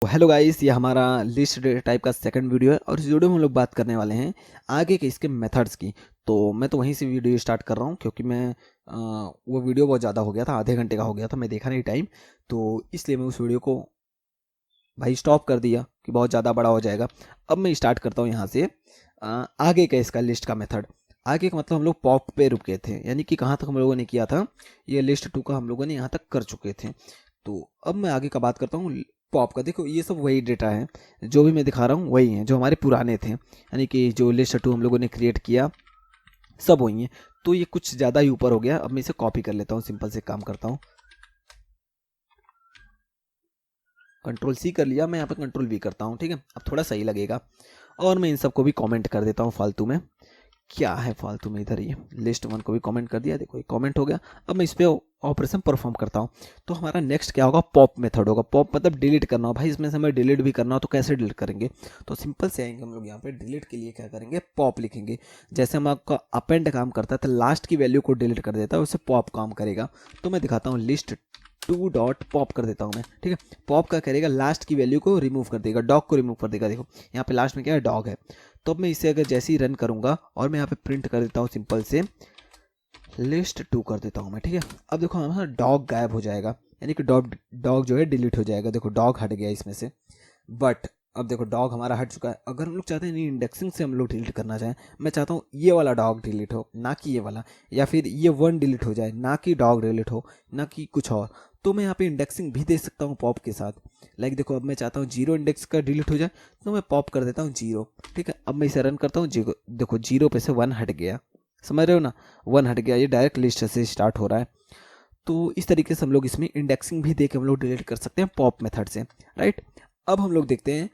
Hello guys, ये हमारा list type का सेकंड वीडियो है और इस वीडियो में हम लोग बात करने वाले हैं आगे के इसके मेथड्स की। तो मैं तो वहीं से वीडियो स्टार्ट कर रहा हूँ क्योंकि मैं वो वीडियो बहुत ज़्यादा हो गया था, आधे घंटे का हो गया था, मैं देखा नहीं टाइम, तो इसलिए मैं उस वीडियो को भाई स्टॉप कर दिया कि बहुत ज़्यादा बड़ा हो जाएगा। अब मैं स्टार्ट करता हूँ यहाँ से आगे का इसका लिस्ट का मेथड। आगे का मतलब हम लोग पॉप पे रुके थे, यानी कि कहाँ तक हम लोगों ने किया था, ये लिस्ट 2 का हम लोगों ने यहाँ तक कर चुके थे। तो अब मैं आगे का बात करता हूँ पॉप का। देखो ये सब वही डेटा है, जो भी मैं दिखा रहा हूँ वही है जो हमारे पुराने थे, यानी कि जो लिस्ट 2 हम लोगों ने क्रिएट किया सब वही है। तो ये कुछ ज़्यादा ही ऊपर हो गया, अब मैं इसे कॉपी कर लेता हूँ, सिंपल से काम करता हूँ। कंट्रोल सी कर लिया, मैं यहाँ पे कंट्रोल वी करता हूँ, ठीक है, अब थोड़ा सही लगेगा। और मैं इन सबको भी कमेंट कर देता हूँ फालतू में। क्या है फालतू में, इधर ये लिस्ट 1 को भी कमेंट कर दिया, देखो ये कमेंट हो गया। अब मैं इस पे ऑपरेशन परफॉर्म करता हूँ। तो हमारा नेक्स्ट क्या होगा, पॉप मेथड होगा। पॉप मतलब डिलीट करना हो भाई, इसमें से हमें डिलीट भी करना हो तो कैसे डिलीट करेंगे। तो सिंपल से आएंगे हम लोग यहाँ पे, डिलीट के लिए क्या करेंगे, पॉप लिखेंगे। जैसे हम आपका अपेंड काम करता है तो लास्ट की वैल्यू को डिलीट कर देता है, उससे पॉप काम करेगा। तो मैं दिखाता हूँ, लिस्ट 2 डॉट पॉप कर देता हूँ मैं, ठीक है। पॉप का करेगा, लास्ट की वैल्यू को रिमूव कर देगा, डॉग को रिमूव कर देगा। देखो यहाँ पे लास्ट में क्या है, डॉग है। तो अब मैं इसे अगर जैसे ही रन करूंगा और मैं यहाँ पे प्रिंट कर देता हूँ, सिंपल से लिस्ट 2 कर देता हूँ मैं, ठीक है। अब देखो हमारा डॉग गायब हो जाएगा, यानी कि डॉग डॉग जो है डिलीट हो जाएगा। देखो डॉग हट गया इसमें से, बट अब देखो डॉग हमारा हट चुका है। अगर हम लोग चाहते हैं नहीं इंडेक्सिंग से हम लोग डिलीट करना चाहें, मैं चाहता हूँ ये वाला डॉग डिलीट हो ना कि ये वाला, या फिर ये 1 डिलीट हो जाए ना कि डॉग डिलीट हो ना कि कुछ और, तो मैं यहाँ पे इंडेक्सिंग भी दे सकता हूँ पॉप के साथ। लाइक देखो अब मैं चाहता हूँ 0 इंडेक्स का डिलीट हो जाए, तो मैं पॉप कर देता हूँ 0, ठीक है। अब मैं इसे रन करता हूँ, देखो 0 पे से 1 हट गया, समझ रहे हो ना, 1 हट गया, ये डायरेक्ट लिस्ट से स्टार्ट हो रहा है। तो इस तरीके से हम लोग इसमें इंडेक्सिंग भी दे के हम लोग डिलीट कर सकते हैं पॉप मेथड से, राइट। अब हम लोग देखते हैं,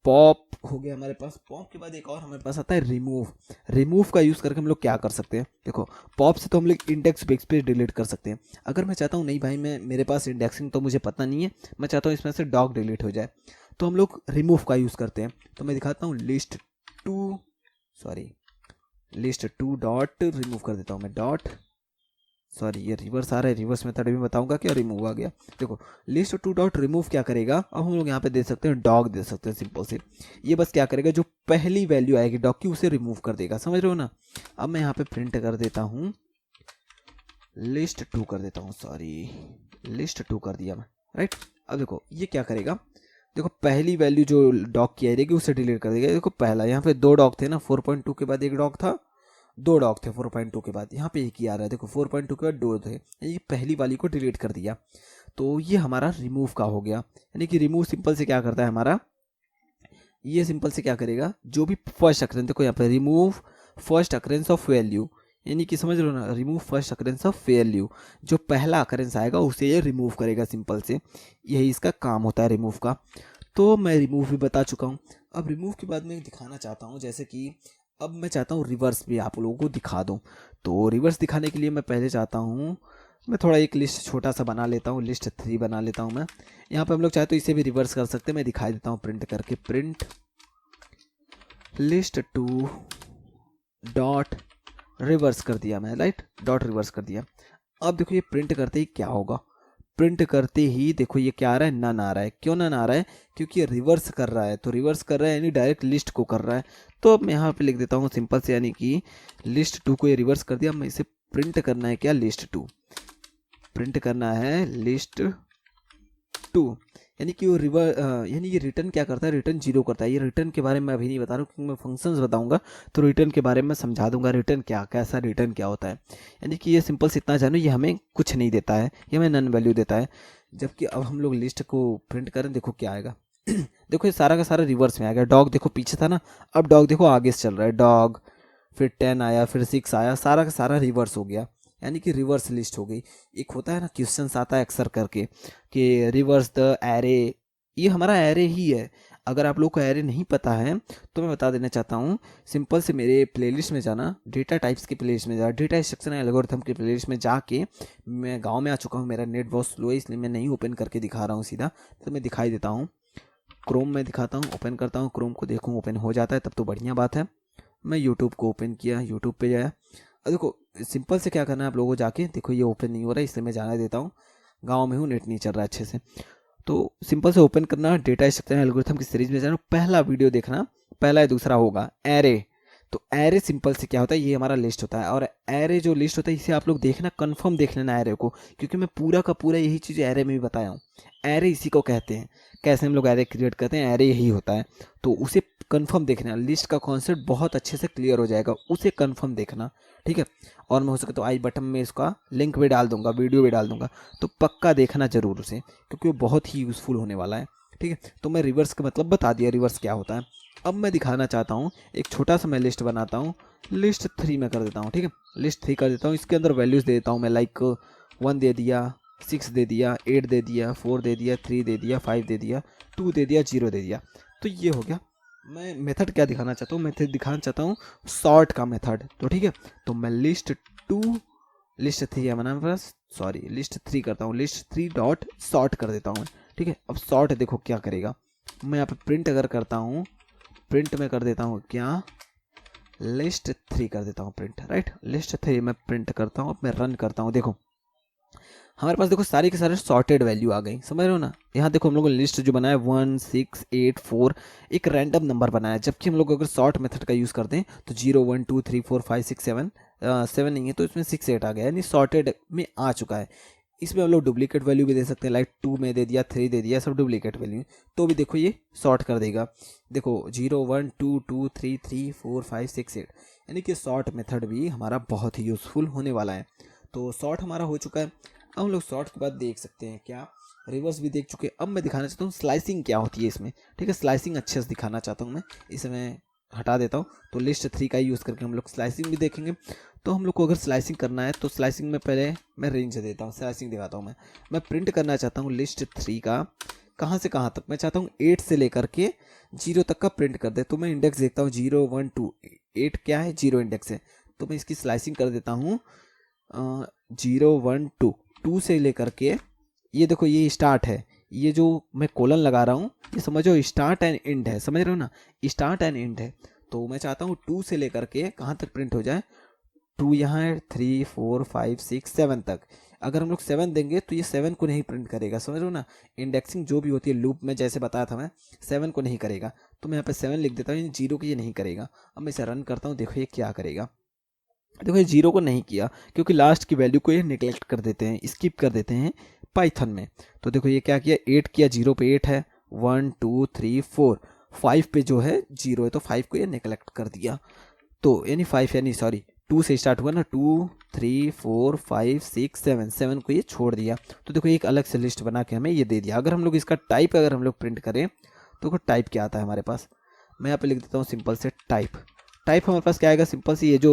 पॉप हो गया हमारे पास। पॉप के बाद एक और हमारे पास आता है रिमूव। रिमूव का यूज़ करके हम लोग क्या कर सकते हैं, देखो पॉप से तो हम लोग इंडेक्स बेस पे डिलीट कर सकते हैं। अगर मैं चाहता हूँ नहीं भाई, मैं मेरे पास इंडेक्सिंग तो मुझे पता नहीं है, मैं चाहता हूँ इसमें से डॉग डिलीट हो जाए, तो हम लोग रिमूव का यूज़ करते हैं। तो मैं दिखाता हूँ, लिस्ट टू डॉट रिमूव कर देता हूँ मैं, डॉट, सॉरी ये रिवर्स आ रहा है, रिवर्स मेथड भी बताऊंगा क्या, रिमूव आ गया। देखो लिस्ट 2 डॉट रिमूव क्या करेगा, अब हम लोग यहाँ पे दे सकते हैं डॉग, दे सकते हैं सिंपल से। ये बस क्या करेगा, जो पहली वैल्यू आएगी डॉग की उसे रिमूव कर देगा, समझ रहे हो ना। अब मैं यहाँ पे प्रिंट कर देता हूँ, लिस्ट 2 कर देता हूँ, सॉरी लिस्ट 2 कर दिया मैं, राइट। अब देखो ये क्या करेगा, देखो पहली वैल्यू जो डॉग की आएगी उसे डिलीट कर देगा। देखो पहला यहाँ पे 2 डॉग थे ना, 4.2 के बाद एक डॉग था, 2 डॉग थे 4.2 के बाद, यहाँ पे एक ही आ रहा है, देखो 4.2 के बाद 2 थे, ये पहली वाली को डिलीट कर दिया। तो ये हमारा रिमूव का हो गया, यानी कि रिमूव सिंपल से क्या करता है हमारा, ये सिंपल से क्या करेगा, जो भी फर्स्ट अकरेंस, देखो यहाँ पे remove first occurrence of value, यानी कि समझ लो ना, remove first occurrence of value, जो पहला अकरेंस आएगा उसे ये रिमूव करेगा, सिंपल से यही इसका काम होता है रिमूव का। तो मैं रिमूव भी बता चुका हूँ। अब रिमूव के बाद मैं दिखाना चाहता हूँ, जैसे कि अब मैं चाहता हूँ रिवर्स भी आप लोगों को दिखा दूँ। तो रिवर्स दिखाने के लिए मैं पहले चाहता हूँ, मैं थोड़ा एक लिस्ट छोटा सा बना लेता हूँ, लिस्ट 3 बना लेता हूँ मैं। यहाँ पे हम लोग चाहे तो इसे भी रिवर्स कर सकते हैं, मैं दिखाई देता हूँ प्रिंट करके, प्रिंट लिस्ट 2 डॉट रिवर्स कर दिया मैं, राइट, डॉट रिवर्स कर दिया। अब देखो ये प्रिंट करते ही क्या होगा, प्रिंट करते ही देखो ये क्या आ रहा है, नन आ रहा है। क्यों नन आ रहा है, क्योंकि ये रिवर्स कर रहा है, तो रिवर्स कर रहा है यानी डायरेक्ट लिस्ट को कर रहा है। तो अब मैं यहाँ पे लिख देता हूँ सिंपल से, यानी कि लिस्ट 2 को ये रिवर्स कर दिया। मैं इसे प्रिंट करना है क्या, लिस्ट 2 प्रिंट करना है, लिस्ट 2, यानी कि वो यानी ये रिटर्न क्या करता है, रिटर्न 0 करता है। ये रिटर्न के बारे में अभी नहीं बता रहा हूँ क्योंकि मैं फंक्शंस बताऊंगा तो रिटर्न के बारे में समझा दूंगा, रिटर्न क्या कैसा रिटर्न क्या होता है। यानी कि ये सिंपल से इतना जानो, ये हमें कुछ नहीं देता है, ये हमें नन वैल्यू देता है। जबकि अब हम लोग लिस्ट को प्रिंट करें, देखो क्या आएगा देखो ये सारा का सारा रिवर्स में आ गया। डॉग देखो पीछे था ना, अब डॉग देखो आगे से चल रहा है, डॉग फिर 10 आया, फिर 6 आया, सारा का सारा रिवर्स हो गया, यानी कि रिवर्स लिस्ट हो गई। एक होता है ना क्वेश्चंस आता है अक्सर करके कि रिवर्स द एरे, ये हमारा एरे ही है। अगर आप लोग को एरे नहीं पता है तो मैं बता देना चाहता हूँ, सिंपल से मेरे प्लेलिस्ट में जाना, डेटा टाइप्स की प्लेलिस्ट में जाना, डेटा स्ट्रक्चर एंड एल्गोरिथम की प्लेलिस्ट में जाके, मैं गांव में आ चुका हूँ, मेरा नेट बहुत स्लो है इसलिए मैं नहीं ओपन करके दिखा रहा हूँ सीधा, तो मैं दिखाई देता हूँ, क्रोम में दिखाता हूँ, ओपन करता हूँ, क्रोम को देखूँ ओपन हो जाता है तब तो बढ़िया बात है। मैं यूट्यूब को ओपन किया, यूट्यूब पे जाया, देखो सिंपल से क्या करना है आप लोगों को, जाके देखो ये ओपन नहीं हो रहा है इसलिए मैं जाने देता हूँ, गांव में हूँ नेट नहीं चल रहा है अच्छे से। तो सिंपल से ओपन करना, डेटा स्ट्रक्चर एल्गोरिथम की सीरीज में जाना, पहला वीडियो देखना, पहला या दूसरा होगा एरे। तो एरे सिंपल से क्या होता है, ये हमारा लिस्ट होता है, और एरे जो लिस्ट होता है इसे आप लोग देखना, कंफर्म देख लेना एरे को, क्योंकि मैं पूरा का पूरा यही चीज़ एरे में भी बताया हूँ। एरे इसी को कहते हैं, कैसे हम लोग एरे क्रिएट करते हैं, एरे यही होता है। तो उसे कंफर्म देखना, लिस्ट का कॉन्सेप्ट बहुत अच्छे से क्लियर हो जाएगा, उसे कंफर्म देखना, ठीक है। और मैं हो सके तो आई बटन में इसका लिंक भी डाल दूंगा, वीडियो भी डाल दूंगा, तो पक्का देखना जरूर उसे, क्योंकि वो बहुत ही यूज़फुल होने वाला है, ठीक है। तो मैं रिवर्स का मतलब बता दिया, रिवर्स क्या होता है। अब मैं दिखाना चाहता हूँ, एक छोटा सा मैं लिस्ट बनाता हूँ, लिस्ट 3 में कर देता हूँ, ठीक है। लिस्ट 3 कर देता हूँ, इसके अंदर वैल्यूज़ दे देता हूँ मैं, लाइक 1 दे दिया, 6 दे दिया, 8 दे दिया, 4 दे दिया, 3 दे दिया, 5 दे दिया, 2 दे दिया, 0 दे दिया। तो ये हो गया। मैं मेथड क्या दिखाना चाहता हूँ, मेथड दिखाना चाहता हूँ सॉर्ट का मेथड। तो ठीक है, तो मैं लिस्ट 3 है हमारे पास, सॉरी लिस्ट 3 करता हूँ, लिस्ट 3 डॉट सॉर्ट कर देता हूँ मैं, ठीक है। अब सॉर्ट देखो क्या करेगा, मैं यहाँ पे प्रिंट अगर करता हूँ, प्रिंट में कर देता हूँ क्या, लिस्ट 3 कर देता हूँ प्रिंट, राइट। लिस्ट 3 मैं प्रिंट करता हूँ, अब मैं रन करता हूँ, देखो हमारे पास देखो सारी के सारे सॉर्टेड वैल्यू आ गई, समझ रहे हो ना। यहाँ देखो हम लोगों ने लिस्ट जो बनाया 1 6 8 4 एक रैंडम नंबर बनाया, जबकि हम लोग अगर सॉर्ट मेथड का यूज़ करते हैं तो 0 1 2 3 4 5 6 7 7 नहीं है, तो इसमें 6 8 आ गया, यानी सॉर्टेड में आ चुका है। इसमें हम लोग डुप्लीकेट वैल्यू भी दे सकते हैं, लाइक 2 में दे दिया, 3 दे दिया, सब डुप्लीकेट वैल्यू, तो भी देखो ये सॉर्ट कर देगा। देखो 0 1 2 2 3 3 4 5 6 8, यानी कि सॉर्ट मेथड भी हमारा बहुत ही यूज़फुल होने वाला है। तो सॉर्ट हमारा हो चुका है। अब हम लोग सॉर्ट के बाद देख सकते हैं क्या, रिवर्स भी देख चुके हैं। अब मैं दिखाना चाहता हूँ स्लाइसिंग क्या होती है इसमें, ठीक है। स्लाइसिंग अच्छे से दिखाना चाहता हूँ मैं, इसे मैं हटा देता हूँ। तो लिस्ट 3 का यूज़ करके हम लोग स्लाइसिंग भी देखेंगे। तो हम लोग को अगर स्लाइसिंग करना है तो स्लाइसिंग में पहले मैं रेंज देता हूँ, स्लाइसिंग दिखाता हूँ मैं प्रिंट करना चाहता हूँ लिस्ट 3 का, कहाँ से कहाँ तक, मैं चाहता हूँ 8 से लेकर के 0 तक का प्रिंट कर दे। तो मैं इंडेक्स देखता हूँ 0 1 2, 8 क्या है, 0 इंडेक्स है, तो मैं इसकी स्लाइसिंग कर देता हूँ 0 1 2, 2 से लेकर के, ये देखो ये स्टार्ट है, ये जो मैं कोलन लगा रहा हूँ ये समझो स्टार्ट एंड एंड है, समझ रहे हो ना, स्टार्ट एंड एंड है। तो मैं चाहता हूँ 2 से लेकर के कहाँ तक प्रिंट हो जाए, 2 यहाँ है, 3 4 5 6 7 तक। अगर हम लोग 7 देंगे तो ये 7 को नहीं प्रिंट करेगा, समझ रहे हो ना। इंडेक्सिंग जो भी होती है लूप में, जैसे बताया था मैं, 7 को नहीं करेगा, तो मैं यहाँ पे 7 लिख देता हूँ, 0 को ये नहीं करेगा। अब मैं इसे रन करता हूँ, देखो ये क्या करेगा। देखो ये 0 को नहीं किया, क्योंकि लास्ट की वैल्यू को ये निगलेक्ट कर देते हैं, स्किप कर देते हैं पाइथन में। तो देखो ये क्या किया, 8 किया, 0 पे 8 है, 1 2 3 4, 5 पे जो है 0 है, तो 5 को ये निगलेक्ट कर दिया। तो यानी 5 यानी सॉरी 2 से स्टार्ट हुआ ना, 2 3 4 5 6 7, 7 को ये छोड़ दिया। तो देखो एक अलग से लिस्ट बना के हमें ये दे दिया। अगर हम लोग इसका टाइप अगर हम लोग प्रिंट करें तो टाइप क्या आता है हमारे पास, मैं यहाँ पे लिख देता हूँ सिंपल से टाइप। टाइप हमारे पास क्या आएगा, सिंपल सी ये जो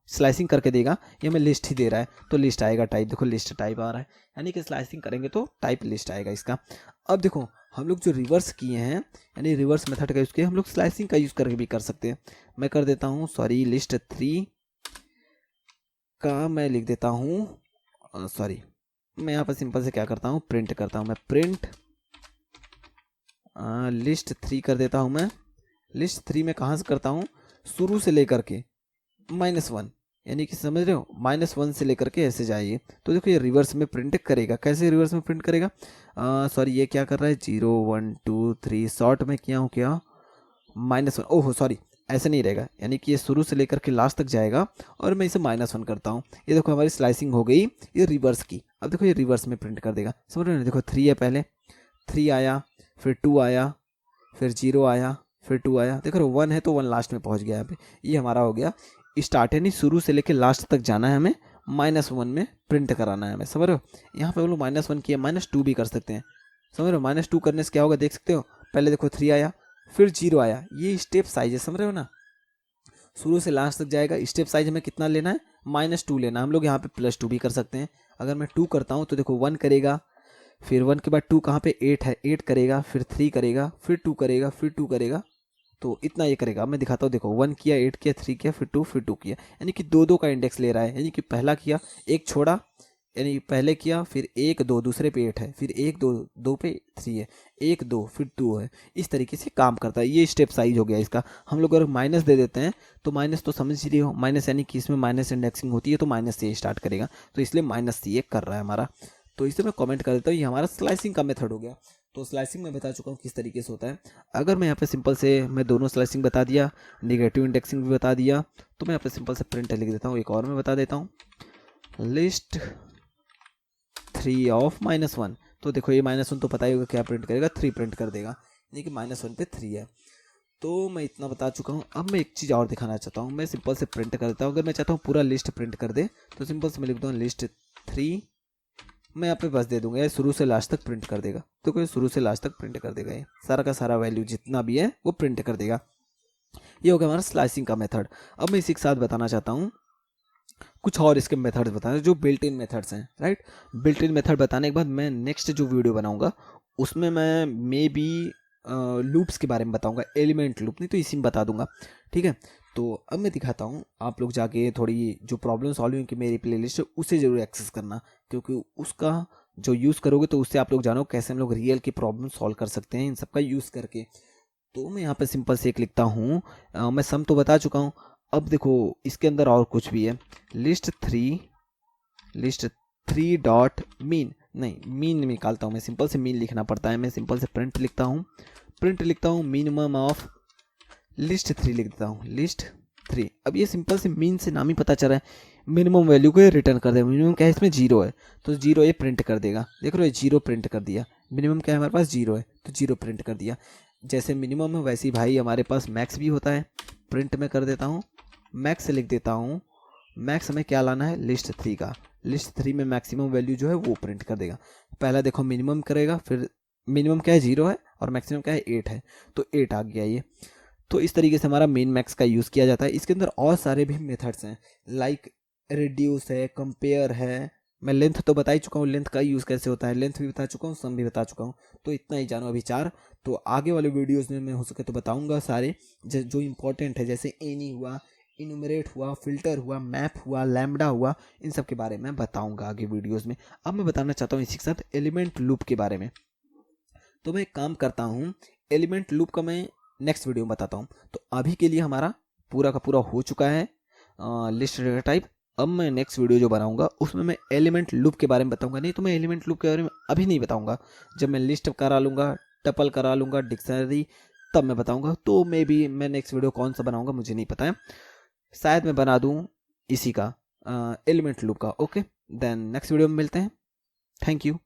स्लाइसिंग करके देगा, ये हमें लिस्ट ही दे रहा है, तो लिस्ट आएगा टाइप। देखो लिस्ट टाइप आ रहा है, यानी कि स्लाइसिंग करेंगे तो टाइप लिस्ट आएगा इसका। अब देखो हम लोग जो रिवर्स किए हैं, यानी रिवर्स मेथड का यूज़ किया, हम लोग स्लाइसिंग का यूज़ करके भी कर सकते हैं। मैं कर देता हूँ, सॉरी लिस्ट 3 का मैं लिख देता हूँ, सॉरी मैं यहाँ पर सिंपल से क्या करता हूँ, प्रिंट करता हूँ, मैं प्रिंट लिस्ट 3 कर देता हूँ। मैं लिस्ट 3 में कहाँ से करता हूँ, शुरू से लेकर के -1, यानी कि समझ रहे हो, -1 से लेकर के ऐसे जाइए। तो देखो ये रिवर्स में प्रिंट करेगा। कैसे रिवर्स में प्रिंट करेगा, सॉरी ये क्या कर रहा है, 0 1 2 3, शॉर्ट में किया हूँ क्या, -1, ओहो सॉरी ऐसे नहीं रहेगा, यानी कि ये शुरू से लेकर के लास्ट तक जाएगा, और मैं इसे -1 करता हूँ। ये देखो हमारी स्लाइसिंग हो गई ये रिवर्स की। अब देखो ये रिवर्स में प्रिंट कर देगा, समझ रहे हो। देखो 3 है, पहले 3 आया, फिर 2 आया, फिर 0 आया, फिर 2 आया, देखो 1 है तो 1 लास्ट में पहुंच गया। यहाँ पे ये हमारा हो गया स्टार्ट, यानी शुरू से लेकर लास्ट तक जाना है हमें, -1 में प्रिंट कराना है हमें, समझ रहे हो। यहाँ पे हम लोग -1 किया, -2 भी कर सकते हैं, समझ रहे हो। -2 करने से क्या होगा देख सकते हो, पहले देखो 3 आया, फिर 0 आया, ये स्टेप साइज है, समझ रहे हो ना। शुरू से लास्ट तक जाएगा, स्टेप साइज हमें कितना लेना है, -2 लेना है। हम लोग यहाँ पे +2 भी कर सकते हैं। अगर मैं 2 करता हूँ तो देखो 1 करेगा, फिर 1 के बाद 2 कहाँ पे 8 है, 8 करेगा, फिर 3 करेगा, फिर 2 करेगा, फिर 2 करेगा, तो इतना ये करेगा। अब मैं दिखाता हूँ, देखो 1 किया, 8 किया, 3 किया, फिर 2 किया, यानी कि 2 का इंडेक्स ले रहा है। यानी कि पहला किया, एक छोड़ा, यानी पहले किया, फिर 1 2, दूसरे पे 8 है, फिर 1 2, 2 पे 3 है, 1 2 फिर 2 है, इस तरीके से काम करता है। ये स्टेप साइज हो गया इसका। हम लोग अगर माइनस दे देते हैं तो माइनस तो समझ ही रही हो, माइनस यानी कि इसमें माइनस इंडेक्सिंग होती है, तो माइनस से स्टार्ट करेगा, तो इसलिए -C ये कर रहा है हमारा। तो इसे मैं कमेंट कर देता हूँ, ये हमारा स्लाइसिंग का मेथड हो गया। तो स्लाइसिंग मैं बता चुका हूँ किस तरीके से होता है। अगर मैं यहाँ पे सिंपल से मैं दोनों स्लाइसिंग बता दिया, नेगेटिव इंडेक्सिंग भी बता दिया, तो मैं यहाँ पे सिंपल से प्रिंट लिख देता हूँ। एक और मैं बता देता हूँ, लिस्ट 3 ऑफ -1। तो देखो ये -1 तो पता ही होगा क्या प्रिंट करेगा, 3 प्रिंट कर देगा, यानी कि -1 पे 3 है। तो मैं इतना बता चुका हूँ। अब मैं एक चीज़ और दिखाना चाहता हूँ। मैं सिंपल से प्रिंट कर देता हूँ। अगर मैं चाहता हूँ पूरा लिस्ट प्रिंट कर दे तो सिंपल से मैं लिख दूँ लिस्ट 3, मैं यहाँ पे बस दे दूंगा, ये शुरू से लास्ट तक प्रिंट कर देगा। तो कोई शुरू से लास्ट तक प्रिंट कर देगा, ये सारा का सारा वैल्यू जितना भी है वो प्रिंट कर देगा। ये हो गया हमारा स्लाइसिंग का मेथड। अब मैं इसी के साथ बताना चाहता हूँ कुछ और इसके मेथड्स बताना जो बिल्ट इन मेथड्स हैं, राइट। बिल्ट इन मेथड बताने के बाद मैं नेक्स्ट जो वीडियो बनाऊंगा उसमें मैं मे बी लूप्स के बारे में बताऊंगा, एलिमेंट लूप, नहीं तो इसी में बता दूंगा, ठीक है। तो अब मैं दिखाता हूँ, आप लोग जाके थोड़ी जो प्रॉब्लम सॉल्विंग की मेरी प्लेलिस्ट है उसे जरूर एक्सेस करना, क्योंकि उसका जो यूज़ करोगे तो उससे आप लोग जानो कैसे हम लोग रियल की प्रॉब्लम सॉल्व कर सकते हैं इन सब का यूज़ करके। तो मैं यहाँ पे सिंपल से एक लिखता हूँ, मैं सम तो बता चुका हूँ। अब देखो इसके अंदर और कुछ भी है, लिस्ट 3 डॉट मीन, नहीं मीन निकालता हूँ मैं, सिंपल से मीन लिखना पड़ता है। मैं सिंपल से प्रिंट लिखता हूँ मिनिमम ऑफ लिस्ट 3 लिख देता हूँ, लिस्ट 3। अब ये सिंपल से मीन से नाम ही पता चल रहा है मिनिमम वैल्यू को ये रिटर्न कर देगा। मिनिमम क्या है इसमें 0 है तो 0 ये प्रिंट कर देगा। देख रहे हो 0 प्रिंट कर दिया। मिनिमम क्या है हमारे पास 0 है तो 0 प्रिंट कर दिया। जैसे मिनिमम है वैसे ही भाई हमारे पास मैक्स भी होता है। प्रिंट में कर देता हूँ, मैक्स लिख देता हूँ। मैक्स हमें क्या लाना है, लिस्ट 3 का। लिस्ट 3 में मैक्सिमम वैल्यू जो है वो प्रिंट कर देगा। पहला देखो मिनिमम करेगा, फिर मिनिमम क्या है 0 है और मैक्सिमम क्या है 8 है, तो 8 आ गया ये। तो इस तरीके से हमारा मेन मैक्स का यूज़ किया जाता है। इसके अंदर और सारे भी मेथड्स हैं, लाइक रिड्यूस है, कंपेयर है। मैं लेंथ तो बता ही चुका हूँ, लेंथ का यूज़ कैसे होता है, लेंथ भी बता चुका हूँ, सम भी बता चुका हूँ। तो इतना ही जानो अभी 4। तो आगे वाले वीडियोज़ में मैं हो सके तो बताऊँगा सारे जो इंपॉर्टेंट है, जैसे एनी हुआ, इनुमरेट हुआ, फिल्टर हुआ, मैप हुआ, लैम्बडा हुआ, इन सब के बारे में बताऊँगा आगे वीडियोज़ में। अब मैं बताना चाहता हूँ इसी के साथ एलिमेंट लूप के बारे में। तो मैं एक काम करता हूँ, एलिमेंट लूप का मैं नेक्स्ट वीडियो में बताता हूँ। तो अभी के लिए हमारा पूरा का पूरा हो चुका है लिस्ट डेटा टाइप। अब मैं नेक्स्ट वीडियो जो बनाऊंगा उसमें मैं एलिमेंट लूप के बारे में बताऊंगा। नहीं तो मैं एलिमेंट लूप के बारे में अभी नहीं बताऊंगा, जब मैं लिस्ट करा लूँगा, टपल करा लूँगा, डिक्शनरी, तब मैं बताऊंगा। तो मे बी मैं नेक्स्ट वीडियो कौन सा बनाऊंगा मुझे नहीं पता है, शायद मैं बना दूँ इसी का एलिमेंट लूप का। ओके, देन नेक्स्ट वीडियो में मिलते हैं। Thank you.